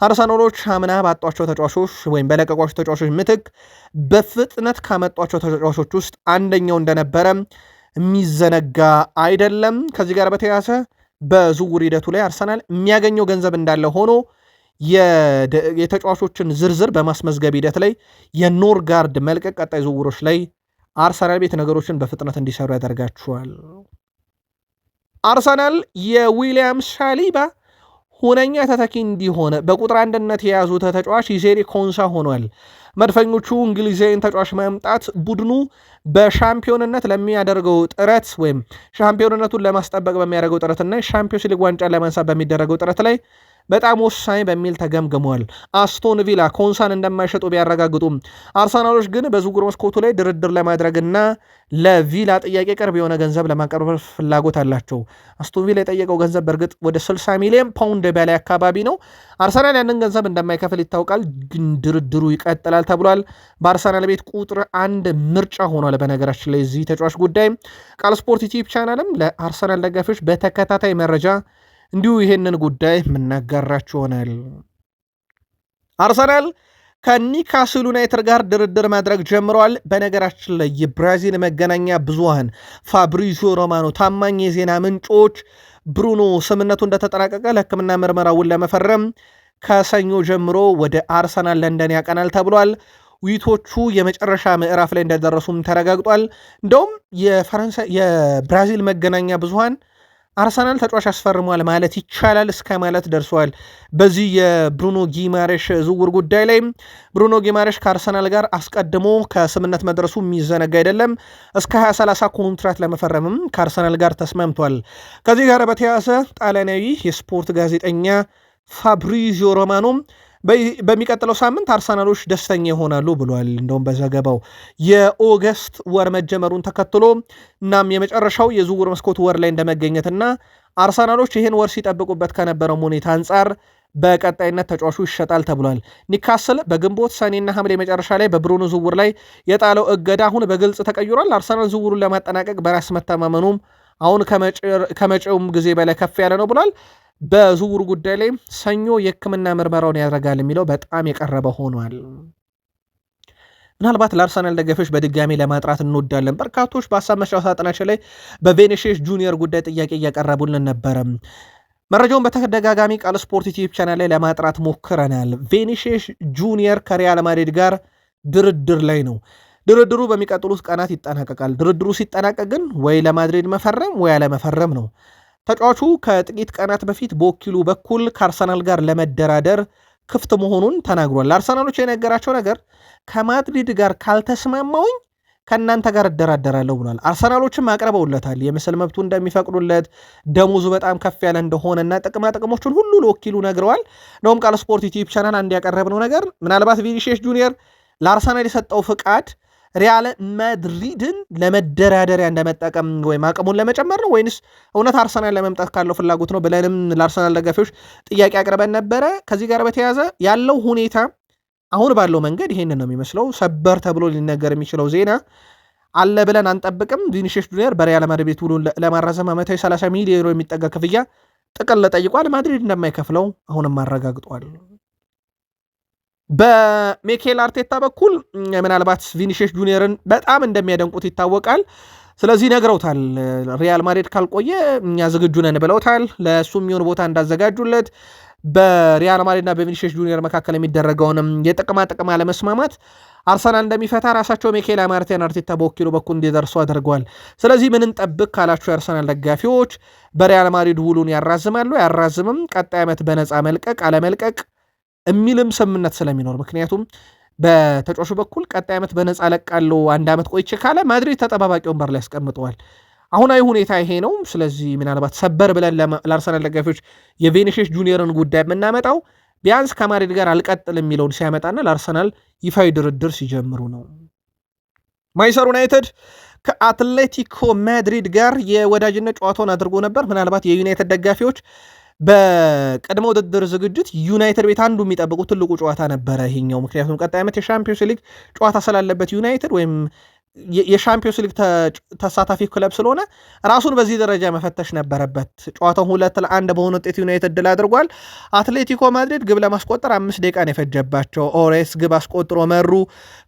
አርሰናሎች አምና ባጧቸው ተጫዋቾች ወይም በለቀቋቸው ተጫዋቾች ምትክ በፍጥነት ካመጧቸው ተጫዋቾች ውስጥ አንደኛው እንደነበረ የሚዘነጋ አይደለም። ከዚህ ጋር በተያያዘ በዝውውር ሂደቱ ላይ አርሰናል የሚያገኘው ገንዘብ እንዳለ ሆኖ የተጫዋቾችን ዝርዝር በማስመዝገብ ሂደት ላይ የኖርጋርድ መልቀቅ ቀጣይ ዝውውሮች ላይ አርሰናል ቤት ነገሮችን በፍጥነት እንዲሰሩ ያደርጋቸዋል። አርሰናል የዊሊያም ሳሊባ ሁነኛ ተተኪ እንዲሆን በቁጥር አንድነት የያዙት ተጫዋች ኢዜሪ ኮንሳ ሆኗል። መድፈኞቹ እንግሊዛዊን ተጫዋች ማምጣት ቡድኑ በሻምፒዮንነት ለሚያደርገው ጥረት ወይም ሻምፒዮንነቱን ለማስጠበቅ በሚያደርገው ጥረትና ሻምፒዮንስ ሊግ ዋንጫ ለማንሳት በሚደረገው ጥረት ላይ በጣም ወሳኝ በሚል ተገምግሟል። አስቶን ቪላ ኮንሳን እንደማይሸጡ ቢያረጋግጡም አርሰናሎች ግን በዝውውር መስኮቱ ላይ ድርድር ለማድረግና ለቪላ ጥያቄ ቅርብ የሆነ ገንዘብ ለማቀረብ ፍላጎት አላቸው። አስቶን ቪላ የጠየቀው ገንዘብ በእርግጥ ወደ 60 ሚሊዮን ፓውንድ በላይ አካባቢ ነው። አርሰናል ያንን ገንዘብ እንደማይከፍል ይታወቃል፣ ግን ድርድሩ ይቀጥላል ተብሏል። በአርሰናል ቤት ቁጥር አንድ ምርጫ ሆኗል። በነገራችን ላይ እዚህ ተጫዋች ጉዳይ ቃል ስፖርት ዩቲዩብ ቻናልም ለአርሰናል ደጋፊዎች በተከታታይ መረጃ እንዲሁ ይሄንን ጉዳይ የምናጋራችሁ ይሆናል። አርሰናል ከኒካስል ዩናይትድ ጋር ድርድር ማድረግ ጀምረዋል። በነገራችን ላይ የብራዚል መገናኛ ብዙሃን ፋብሪዚዮ ሮማኖ ታማኝ የዜና ምንጮች ብሩኖ ስምነቱ እንደተጠናቀቀ ለሕክምና ምርመራውን ለመፈረም ከሰኞ ጀምሮ ወደ አርሰናል ለንደን ያቀናል ተብሏል። ውይይቶቹ የመጨረሻ ምዕራፍ ላይ እንደደረሱም ተረጋግጧል። እንደውም የብራዚል መገናኛ ብዙሃን አርሰናል ተጫዋች ያስፈርሟል ማለት ይቻላል እስከ ማለት ደርሰዋል። በዚህ የብሩኖ ጊማሬሽ ዝውውር ጉዳይ ላይ ብሩኖ ጊማሬሽ ከአርሰናል ጋር አስቀድሞ ከስምነት መድረሱ የሚዘነጋ አይደለም። እስከ 2030 ኮንትራት ለመፈረምም ከአርሰናል ጋር ተስማምቷል። ከዚህ ጋር በተያያዘ ጣሊያናዊ የስፖርት ጋዜጠኛ ፋብሪዚዮ ሮማኖ በሚቀጥለው ሳምንት አርሰናሎች ደስተኛ ይሆናሉ ብሏል። እንደውም በዘገባው የኦገስት ወር መጀመሩን ተከትሎ እናም የመጨረሻው የዝውውር መስኮት ወር ላይ እንደመገኘትና አርሰናሎች ይህን ወር ሲጠብቁበት ከነበረው ሁኔታ አንጻር በቀጣይነት ተጫዋቹ ይሸጣል ተብሏል። ኒካስል በግንቦት ሰኔና ሐምሌ መጨረሻ ላይ በብሩኖ ዝውውር ላይ የጣለው እገዳ አሁን በግልጽ ተቀይሯል። አርሰናል ዝውውሩን ለማጠናቀቅ በራስ መተማመኑም አሁን ከመጪውም ጊዜ በላይ ከፍ ያለ ነው ብሏል። በዝውውሩ ጉዳይ ላይ ሰኞ የሕክምና ምርመራውን ያደርጋል የሚለው በጣም የቀረበ ሆኗል። ምናልባት ለአርሰናል ደጋፊዎች በድጋሚ ለማጥራት እንወዳለን። በርካቶች በሀሳብ መስጫ ሳጥናችን ላይ በቬኒሺየስ ጁኒየር ጉዳይ ጥያቄ እያቀረቡልን ነበረ። መረጃውን በተደጋጋሚ ቃል ስፖርት ዩቲዩብ ቻናል ላይ ለማጥራት ሞክረናል። ቬኒሺየስ ጁኒየር ከሪያል ማድሪድ ጋር ድርድር ላይ ነው። ድርድሩ በሚቀጥሉት ቀናት ይጠናቀቃል። ድርድሩ ሲጠናቀቅ ግን ወይ ለማድሪድ መፈረም ወይ አለመፈረም ነው። ተጫዋቹ ከጥቂት ቀናት በፊት በወኪሉ በኩል ከአርሰናል ጋር ለመደራደር ክፍት መሆኑን ተናግሯል። አርሰናሎች የነገራቸው ነገር ከማድሪድ ጋር ካልተስማማውኝ ከእናንተ ጋር እደራደራለሁ ብሏል። አርሰናሎችም አቅርበውለታል። የምስል መብቱ እንደሚፈቅዱለት፣ ደሞዙ በጣም ከፍ ያለ እንደሆነና ጥቅማ ጥቅሞችን ሁሉ ለወኪሉ ነግረዋል። እንደውም ቃል ስፖርት ዩቲዩብ ቻናል አንድ ያቀረብነው ነገር ምናልባት ቪኒሺየስ ጁኒየር ለአርሰናል የሰጠው ፍቃድ ሪያል ማድሪድን ለመደራደሪያ እንደመጠቀም ወይም አቅሙን ለመጨመር ነው ወይንስ እውነት አርሰናል ለመምጣት ካለው ፍላጎት ነው ብለንም ለአርሰናል ደጋፊዎች ጥያቄ አቅርበን ነበረ። ከዚህ ጋር በተያያዘ ያለው ሁኔታ አሁን ባለው መንገድ ይሄንን ነው የሚመስለው። ሰበር ተብሎ ሊነገር የሚችለው ዜና አለ ብለን አንጠብቅም። ቪኒሺየስ ጁኒየር በሪያል ማድሪድ ውሉን ለማራዘም ዓመታዊ 30 ሚሊዮን ዩሮ የሚጠጋ ክፍያ ጥቅል ጠይቋል። ማድሪድ እንደማይከፍለው አሁንም አረጋግጧል። በሚኬል አርቴታ በኩል ምናልባት ቪኒሺየስ ጁኒየርን በጣም እንደሚያደንቁት ይታወቃል። ስለዚህ ነግረውታል። ሪያል ማድሪድ ካልቆየ እኛ ዝግጁ ነን ብለውታል። ለእሱ የሚሆን ቦታ እንዳዘጋጁለት በሪያል ማድሪድና በቪኒሺየስ ጁኒየር መካከል የሚደረገውንም የጥቅማ ጥቅም አለመስማማት አርሰናል እንደሚፈታ ራሳቸው ሚኬል አርቴታ በወኪሉ በኩል እንዲደርሱ አድርገዋል። ስለዚህ ምን እንጠብቅ ካላችሁ የአርሰናል ደጋፊዎች በሪያል ማድሪድ ውሉን ያራዝማሉ ያራዝምም፣ ቀጣይ ዓመት በነፃ መልቀቅ አለመልቀቅ የሚልም ስምምነት ስለሚኖር ምክንያቱም በተጫዋቹ በኩል ቀጣይ ዓመት በነፃ ለቃለው አንድ ዓመት ቆይቼ ካለ ማድሪድ ተጠባባቂ ወንበር ላይ ያስቀምጠዋል። አሁናዊ ሁኔታ ይሄ ነው። ስለዚህ ምናልባት ሰበር ብለን ለአርሰናል ደጋፊዎች የቪኒሺየስ ጁኒየርን ጉዳይ የምናመጣው ቢያንስ ከማድሪድ ጋር አልቀጥል የሚለውን ሲያመጣና ለአርሰናል ይፋዊ ድርድር ሲጀምሩ ነው። ማንቸስተር ዩናይትድ ከአትሌቲኮ ማድሪድ ጋር የወዳጅነት ጨዋታውን አድርጎ ነበር። ምናልባት የዩናይትድ ደጋፊዎች በቅድመ ውድድር ዝግጅት ዩናይትድ ቤት አንዱ የሚጠብቁ ትልቁ ጨዋታ ነበረ ይሄኛው። ምክንያቱም ቀጣይ ዓመት የሻምፒዮንስ ሊግ ጨዋታ ስላለበት ዩናይትድ ወይም የሻምፒዮንስ ሊግ ተሳታፊ ክለብ ስለሆነ ራሱን በዚህ ደረጃ መፈተሽ ነበረበት። ጨዋታው 2-1 በሆነ ውጤት ዩናይትድ ድል አድርጓል። አትሌቲኮ ማድሪድ ግብ ለማስቆጠር 5 ደቂቃ ነው የፈጀባቸው። ኦሬስ ግብ አስቆጥሮ መሩ።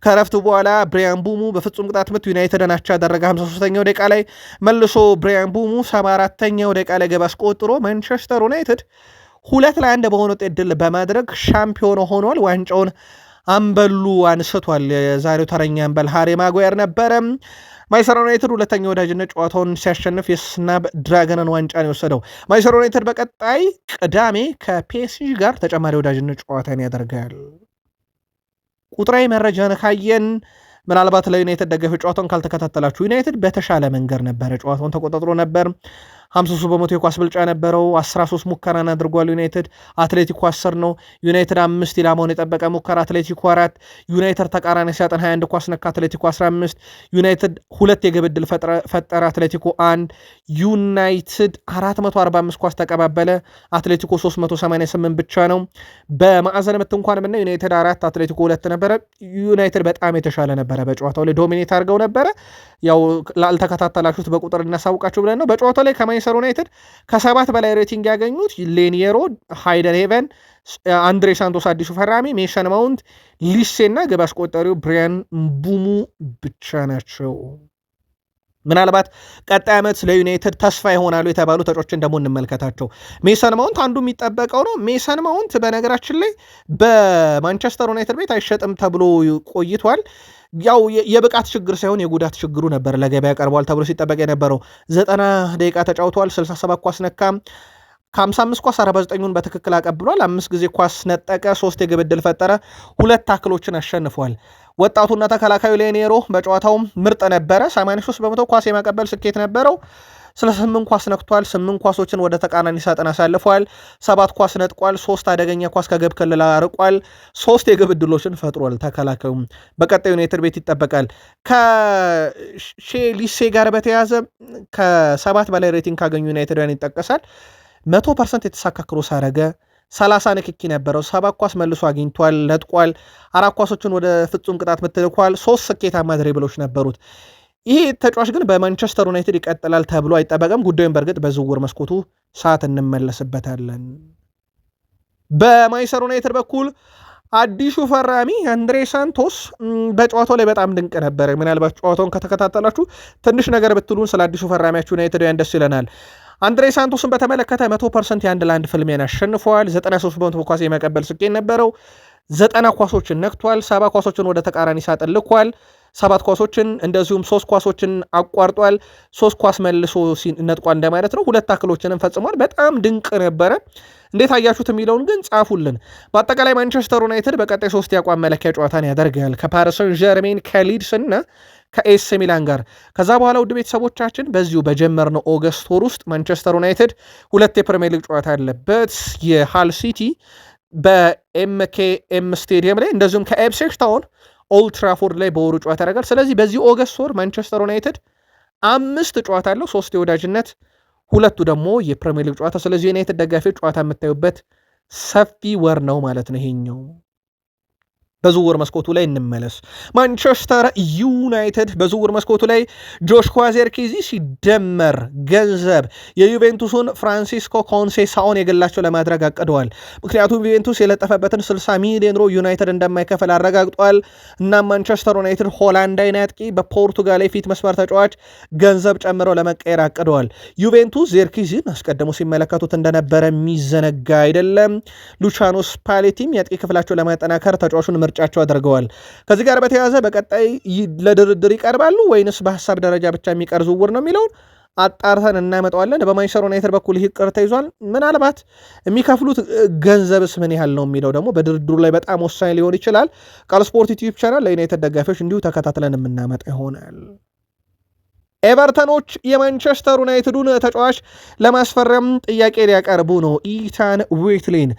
ከረፍቱ በኋላ ብሪያን ቡሙ በፍጹም ቅጣት ምት ዩናይትድን አቻ ያደረገ 53ኛው ደቂቃ ላይ መልሶ ብሪያን ቡሙ 74ኛው ደቂቃ ላይ ግብ አስቆጥሮ ማንቸስተር ዩናይትድ 2-1 በሆነ ውጤት ድል በማድረግ ሻምፒዮን ሆኗል። ዋንጫውን አምበሉ አንስቷል። የዛሬው ተረኛ አምበል ሃሪ ማጓየር ነበረ። ማንቸስተር ዩናይትድ ሁለተኛ ወዳጅነት ጨዋታውን ሲያሸንፍ የስናብ ድራገንን ዋንጫን የወሰደው። ማንቸስተር ዩናይትድ በቀጣይ ቅዳሜ ከፒኤስጂ ጋር ተጨማሪ ወዳጅነት ጨዋታን ያደርጋል። ቁጥራዊ መረጃን ካየን ምናልባት ለዩናይትድ ደጋፊ ጨዋታውን ካልተከታተላችሁ ዩናይትድ በተሻለ መንገድ ነበረ ጨዋታውን ተቆጣጥሮ ነበር። 53% የኳስ ብልጫ ነበረው። 13 ሙከራን አድርጓል ዩናይትድ። አትሌቲኮ 10 ነው። ዩናይትድ 5 ኢላማውን የጠበቀ ሙከራ፣ አትሌቲኮ 4። ዩናይትድ ተቃራኒ ሲያጠን 21 ኳስ ነካ፣ አትሌቲኮ 15። ዩናይትድ 2 የግብ ዕድል ፈጠረ፣ አትሌቲኮ 1። ዩናይትድ 445 ኳስ ተቀባበለ፣ አትሌቲኮ 388 ብቻ ነው። በማዕዘን ምት እንኳን ብና ዩናይትድ 4 አትሌቲኮ 2 ነበረ። ዩናይትድ በጣም የተሻለ ነበረ። በጨዋታው ላይ ዶሚኔት አድርገው ነበረ። ያው ላልተከታተላችሁት በቁጥር እናሳውቃችሁ ብለን ነው። በጨዋታው ላይ ከማንቸስተር ማንቸስተር ዩናይትድ ከ7 በላይ ሬቲንግ ያገኙት ሌኒየሮ፣ ሃይደን ሄቨን፣ አንድሬ ሳንቶስ አዲሱ ፈራሚ፣ ሜሰን ማውንት፣ ሊሴ እና ግብ አስቆጣሪው ብሪያን ምቡሙ ብቻ ናቸው። ምናልባት ቀጣይ ዓመት ለዩናይትድ ተስፋ ይሆናሉ የተባሉ ተጫዋቾችን ደግሞ እንመልከታቸው። ሜሰን ማውንት አንዱ የሚጠበቀው ነው። ሜሰን ማውንት በነገራችን ላይ በማንቸስተር ዩናይትድ ቤት አይሸጥም ተብሎ ቆይቷል። ያው የብቃት ችግር ሳይሆን የጉዳት ችግሩ ነበር ለገበያ ቀርቧል ተብሎ ሲጠበቅ የነበረው። 90 ደቂቃ ተጫውተዋል፣ 67 ኳስ ነካ፣ ከ55 ኳስ 49ን በትክክል አቀብሏል። 5 ጊዜ ኳስ ነጠቀ፣ 3 የግብ ዕድል ፈጠረ፣ 2 ታክሎችን አሸንፏል። ወጣቱና ተከላካዩ ሌኔሮ በጨዋታው ምርጥ ነበረ። 83% ኳስ የማቀበል ስኬት ነበረው። 8 ኳስ ነክቷል። 8 ኳሶችን ወደ ተቃራኒ ሳጥን አሳልፏል። 7 ኳስ ነጥቋል። 3 አደገኛ ኳስ ከግብ ክልል አርቋል። 3 የግብ ዕድሎችን ፈጥሯል። ተከላካዩ በቀጣዩ ዩናይትድ ቤት ይጠበቃል። ከሼሊሴ ጋር በተያያዘ ከ7 በላይ ሬቲንግ ካገኙ ዩናይትድን ይጠቀሳል። 100% የተሳካ ክሮስ አረገ። 30 ንክኪ ነበረው። 7 ኳስ መልሶ አግኝቷል፣ ነጥቋል። 4 ኳሶችን ወደ ፍጹም ቅጣት ምት ልኳል። 3 ስኬታማ ድሪብሎች ነበሩት። ይህ ተጫዋች ግን በማንቸስተር ዩናይትድ ይቀጥላል ተብሎ አይጠበቅም። ጉዳዩን በእርግጥ በዝውውር መስኮቱ ሰዓት እንመለስበታለን። በማንቸስተር ዩናይትድ በኩል አዲሱ ፈራሚ አንድሬ ሳንቶስ በጨዋታው ላይ በጣም ድንቅ ነበር። ምናልባት ጨዋታውን ከተከታተላችሁ ትንሽ ነገር ብትሉን ስለ አዲሱ ፈራሚያችሁ ዩናይትድ ደስ ይለናል። አንድሬ ሳንቶስን በተመለከተ 100% የአንድ ለአንድ ፍልሚያን አሸንፈዋል። 93% ኳስ የመቀበል ስኬት ነበረው። 90 ኳሶችን ነክቷል። 70 ኳሶችን ወደ ተቃራኒ ሳጥን ልኳል። 7 ኳሶችን እንደዚሁም 3 ኳሶችን አቋርጧል። 3 ኳስ መልሶ ነጥቋል እንደማለት ነው። 2 ታክሎችንም ፈጽሟል። በጣም ድንቅ ነበረ። እንዴት አያችሁት የሚለውን ግን ጻፉልን። በአጠቃላይ ማንቸስተር ዩናይትድ በቀጣይ 3 የአቋም መለኪያ ጨዋታን ያደርጋል ከፓሪስ ሰን ዠርሜን፣ ከሊድስ እና ከኤስ ሚላን ጋር። ከዛ በኋላ ውድ ቤተሰቦቻችን በዚሁ በጀመርነው ኦገስት ወር ውስጥ ማንቸስተር ዩናይትድ 2 የፕሪሚየር ሊግ ጨዋታ ያለበት የሃል ሲቲ በኤምኬኤም ስቴዲየም ላይ እንደዚሁም ከኤፕስዊች ታውን ኦልድ ትራፎርድ ላይ በወሩ ጨዋታ ያደርጋል። ስለዚህ በዚህ ኦገስት ወር ማንቸስተር ዩናይትድ 5 ጨዋታ አለው፣ 3 የወዳጅነት 2 ደግሞ የፕሪሚየር ሊግ ጨዋታ። ስለዚህ ዩናይትድ ደጋፊዎች ጨዋታ የምታዩበት ሰፊ ወር ነው ማለት ነው ይሄኛው። በዝውውር መስኮቱ ላይ እንመለስ። ማንቸስተር ዩናይትድ በዝውውር መስኮቱ ላይ ጆሽኳ ዚርክዚ ሲደመር ገንዘብ የዩቬንቱሱን ፍራንሲስኮ ኮንሴሳኦን የግላቸው ለማድረግ አቅደዋል። ምክንያቱም ዩቬንቱስ የለጠፈበትን 60 ሚሊዮን ዩሮ ዩናይትድ እንደማይከፈል አረጋግጧል። እናም ማንቸስተር ዩናይትድ ሆላንዳዊ አጥቂ በፖርቱጋል የፊት መስመር ተጫዋች ገንዘብ ጨምረው ለመቀየር አቅደዋል። ዩቬንቱስ ዚርክዚን አስቀድሞ ሲመለከቱት እንደነበረ የሚዘነጋ አይደለም። ሉቻኖ ስፓሌቲም የአጥቂ ክፍላቸው ለማጠናከር ተጫዋቹን ምርጫቸው አድርገዋል። ከዚህ ጋር በተያያዘ በቀጣይ ለድርድር ይቀርባሉ ወይንስ በሀሳብ ደረጃ ብቻ የሚቀር ዝውውር ነው የሚለውን አጣርተን እናመጣዋለን። በማንቸስተር ዩናይትድ በኩል ይህ ቅር ተይዟል። ምናልባት የሚከፍሉት ገንዘብስ ምን ያህል ነው የሚለው ደግሞ በድርድሩ ላይ በጣም ወሳኝ ሊሆን ይችላል። ቃል ስፖርት ዩቲዩብ ቻናል ለዩናይትድ ደጋፊዎች እንዲሁ ተከታትለን የምናመጣ ይሆናል። ኤቨርተኖች የማንቸስተር ዩናይትዱን ተጫዋች ለማስፈረም ጥያቄ ሊያቀርቡ ነው። ኢታን ዌትሊን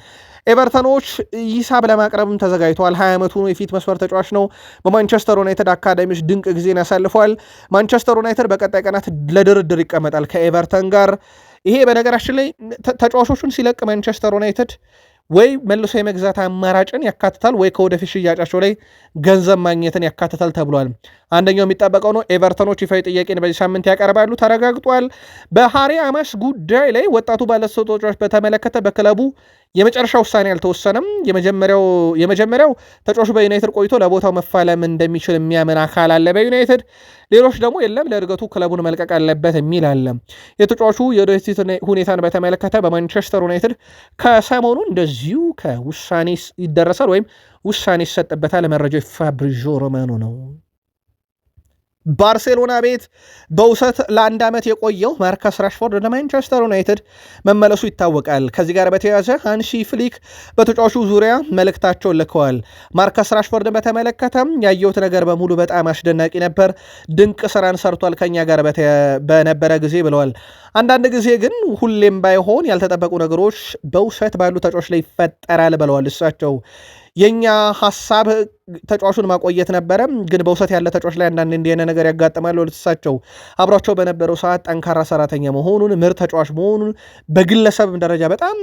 ኤቨርተኖች ሂሳብ ለማቅረብም ተዘጋጅተዋል። 20 ዓመቱ የፊት መስመር ተጫዋች ነው። በማንቸስተር ዩናይትድ አካዳሚዎች ድንቅ ጊዜን ያሳልፏል። ማንቸስተር ዩናይትድ በቀጣይ ቀናት ለድርድር ይቀመጣል ከኤቨርተን ጋር። ይሄ በነገራችን ላይ ተጫዋቾቹን ሲለቅ ማንቸስተር ዩናይትድ ወይ መልሶ የመግዛት አማራጭን ያካትታል ወይ ከወደፊት ሽያጫቸው ላይ ገንዘብ ማግኘትን ያካትታል ተብሏል። አንደኛው የሚጠበቀው ነው። ኤቨርተኖች ይፋዊ ጥያቄን በዚህ ሳምንት ያቀርባሉ ተረጋግጧል። በሃሪ አማስ ጉዳይ ላይ ወጣቱ ባለተሰጥኦ ተጫዋች በተመለከተ በክለቡ የመጨረሻ ውሳኔ አልተወሰነም። የመጀመሪያው ተጫዋቹ በዩናይትድ ቆይቶ ለቦታው መፋለም እንደሚችል የሚያምን አካል አለ በዩናይትድ። ሌሎች ደግሞ የለም ለእድገቱ ክለቡን መልቀቅ አለበት የሚል አለ። የተጫዋቹ የወደፊት ሁኔታን በተመለከተ በማንቸስተር ዩናይትድ ከሰሞኑ እንደዚሁ ከውሳኔ ይደረሳል ወይም ውሳኔ ይሰጥበታል። መረጃው ፋብሪዞ ሮማኖ ነው። ባርሴሎና ቤት በውሰት ለ1 ዓመት የቆየው ማርከስ ራሽፎርድ ወደ ማንቸስተር ዩናይትድ መመለሱ ይታወቃል። ከዚህ ጋር በተያያዘ ሃንሲ ፍሊክ በተጫዋቹ ዙሪያ መልእክታቸውን ልከዋል። ማርከስ ራሽፎርድን በተመለከተ ያየሁት ነገር በሙሉ በጣም አስደናቂ ነበር፣ ድንቅ ስራን ሰርቷል ከኛ ጋር በነበረ ጊዜ ብለዋል። አንዳንድ ጊዜ ግን ሁሌም ባይሆን ያልተጠበቁ ነገሮች በውሰት ባሉ ተጫዋች ላይ ይፈጠራል ብለዋል እሳቸው። የኛ ሐሳብ ተጫዋቹን ማቆየት ነበረ፣ ግን በውሰት ያለ ተጫዋች ላይ አንዳንድ እንዲህ አይነት ነገር ያጋጥማል። እሳቸው አብሯቸው በነበረው ሰዓት ጠንካራ ሰራተኛ መሆኑን፣ ምርጥ ተጫዋች መሆኑን በግለሰብ ደረጃ በጣም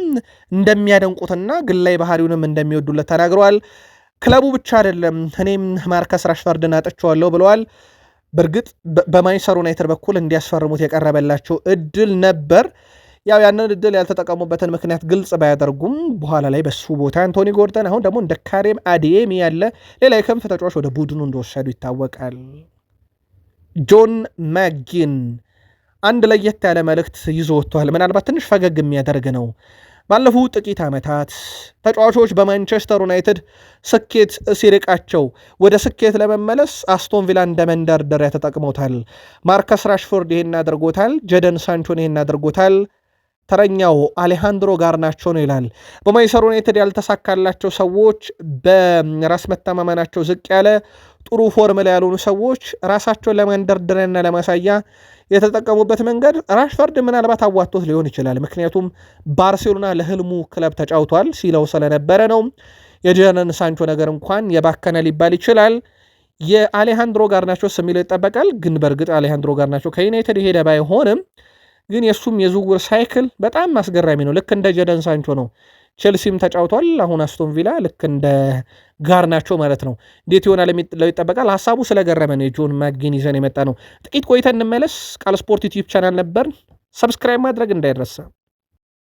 እንደሚያደንቁትና ግላይ ባህሪውንም እንደሚወዱለት ተናግረዋል። ክለቡ ብቻ አይደለም እኔም ማርከስ ራሽፎርድን አጥቼዋለሁ ብለዋል። በእርግጥ በማንቸስተር ዩናይትድ በኩል እንዲያስፈርሙት የቀረበላቸው እድል ነበር። ያው ያንን እድል ያልተጠቀሙበትን ምክንያት ግልጽ ባያደርጉም በኋላ ላይ በሱ ቦታ አንቶኒ ጎርደን አሁን ደግሞ እንደ ካሪም አዲየሚ ያለ ሌላ የክንፍ ተጫዋች ወደ ቡድኑ እንደወሰዱ ይታወቃል። ጆን ማጊን አንድ ለየት ያለ መልእክት ይዞ ወጥቷል። ምናልባት ትንሽ ፈገግ የሚያደርግ ነው። ባለፉት ጥቂት ዓመታት ተጫዋቾች በማንቸስተር ዩናይትድ ስኬት ሲርቃቸው ወደ ስኬት ለመመለስ አስቶን ቪላ እንደ መንደርደሪያ ተጠቅመውታል። ማርከስ ራሽፎርድ ይሄን አድርጎታል። ጀደን ሳንቾን ይሄን አድርጎታል። ተረኛው አሌሃንድሮ ጋርናቾ ነው ይላል። በማንቸስተር ዩናይትድ ያልተሳካላቸው ሰዎች፣ በራስ መተማመናቸው ዝቅ ያለ ጥሩ ፎርም ላይ ያልሆኑ ሰዎች ራሳቸውን ለማንደርደሪያና ለማሳያ የተጠቀሙበት መንገድ ራሽፈርድ ምናልባት አዋቶት ሊሆን ይችላል። ምክንያቱም ባርሴሎና ለህልሙ ክለብ ተጫውቷል ሲለው ስለነበረ ነው። የጀደን ሳንቾ ነገር እንኳን የባከነ ሊባል ይችላል። የአሌሃንድሮ ጋርናቾስ የሚለው ይጠበቃል። ግን በእርግጥ አሌሃንድሮ ጋርናቾ ከዩናይትድ የሄደ ባይሆንም ግን የእሱም የዝውውር ሳይክል በጣም አስገራሚ ነው። ልክ እንደ ጀደን ሳንቾ ነው። ቼልሲም ተጫውቷል። አሁን አስቶን ቪላ ልክ እንደ ጋርናቾ ማለት ነው። እንዴት ይሆናል የሚለው ይጠበቃል። ሀሳቡ ስለገረመን የጆን ማጊን ይዘን የመጣ ነው። ጥቂት ቆይተን እንመለስ። ቃል ስፖርት ዩቲዩብ ቻናል ነበር። ሰብስክራይብ ማድረግ እንዳይረሳ።